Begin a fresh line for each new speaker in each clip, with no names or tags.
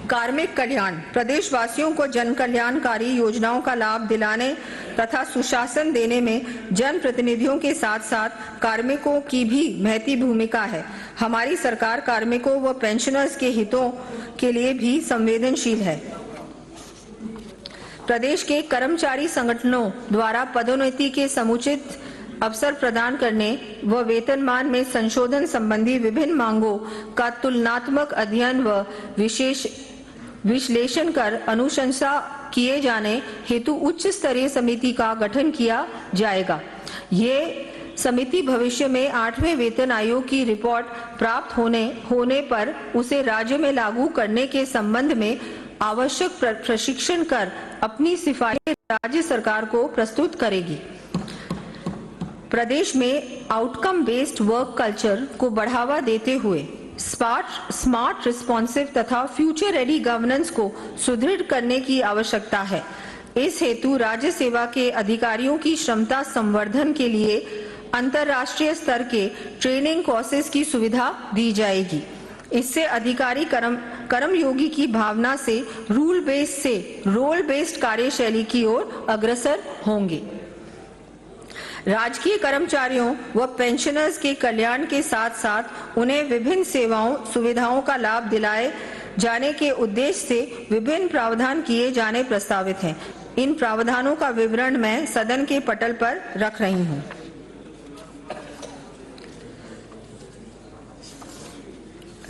कार्मिक कल्याण। प्रदेशवासियों को जन कल्याणकारी योजनाओं का लाभ दिलाने तथा सुशासन देने में जनप्रतिनिधियों के साथ साथ कार्मिकों की भी महती भूमिका है। हमारी सरकार कार्मिकों व पेंशनर्स के हितों के लिए भी संवेदनशील है। प्रदेश के कर्मचारी संगठनों द्वारा पदोन्नति के समुचित अवसर प्रदान करने व वेतनमान में संशोधन संबंधी विभिन्न मांगों का तुलनात्मक अध्ययन व विश्लेषण कर अनुशंसा किए जाने हेतु उच्च स्तरीय समिति का गठन किया जाएगा। ये समिति भविष्य में 8वें वेतन आयोग की रिपोर्ट प्राप्त होने पर उसे राज्य में लागू करने के संबंध में आवश्यक प्रशिक्षण कर अपनी सिफारिश राज्य सरकार को प्रस्तुत करेगी। प्रदेश में आउटकम बेस्ड वर्क कल्चर को बढ़ावा देते हुए स्मार्ट रिस्पॉन्सिव तथा फ्यूचर रेडी गवर्नेंस को सुदृढ़ करने की आवश्यकता है। इस हेतु राज्य सेवा के अधिकारियों की क्षमता संवर्धन के लिए अंतर्राष्ट्रीय स्तर के ट्रेनिंग कोर्सेज की सुविधा दी जाएगी। इससे अधिकारी कर्मयोगी की भावना से रोल बेस्ड कार्यशैली की ओर अग्रसर होंगे। राजकीय कर्मचारियों व पेंशनर्स के कल्याण के साथ साथ उन्हें विभिन्न सुविधाओं का लाभ दिलाए जाने के उद्देश्य से विभिन्न प्रावधान किए जाने प्रस्तावित हैं। इन प्रावधानों का विवरण मैं सदन के पटल पर रख रही हूं।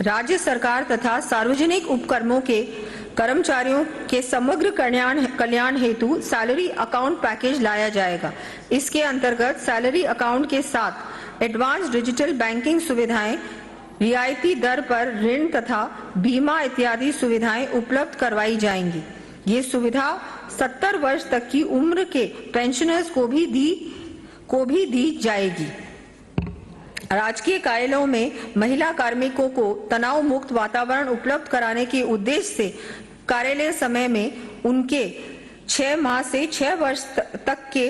राज्य सरकार तथा सार्वजनिक उपक्रमों के कर्मचारियों के समग्र कल्याण हेतु सैलरी अकाउंट पैकेज लाया जाएगा। इसके अंतर्गत सैलरी अकाउंट के साथ एडवांस डिजिटल बैंकिंग सुविधाएं, रियायती दर पर ऋण तथा बीमा इत्यादि सुविधाएं उपलब्ध करवाई जाएंगी। ये सुविधा 70 वर्ष तक की उम्र के पेंशनर्स को भी दी जाएगी। राजकीय कार्यालयों में महिला कार्मिकों को तनाव मुक्त वातावरण उपलब्ध कराने के उद्देश्य से कार्यालय समय में उनके 6 माह से 6 वर्ष तक के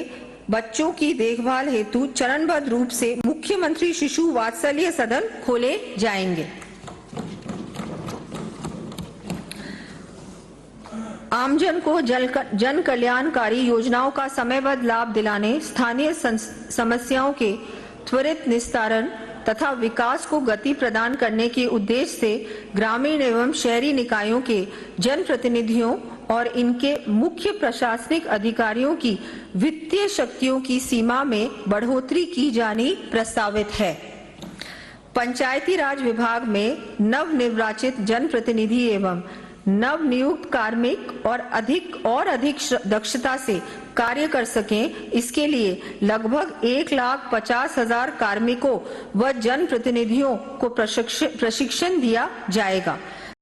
बच्चों की देखभाल हेतु चरणबद्ध रूप से मुख्यमंत्री शिशु वात्सल्य सदन खोले जाएंगे। आमजन को जन कल्याणकारी योजनाओं का समयबद्ध लाभ दिलाने, स्थानीय समस्याओं के त्वरित निस्तारण तथा विकास को गति प्रदान करने के उद्देश्य से ग्रामीण एवं शहरी निकायों के जनप्रतिनिधियों और इनके मुख्य प्रशासनिक अधिकारियों की वित्तीय शक्तियों की सीमा में बढ़ोतरी की जानी प्रस्तावित है। पंचायती राज विभाग में नवनिर्वाचित जनप्रतिनिधि एवं नवनियुक्त कार्मिक और अधिक दक्षता से कार्य कर सकें, इसके लिए लगभग 1,50,000 कार्मिकों व जनप्रतिनिधियों को प्रशिक्षण दिया जाएगा।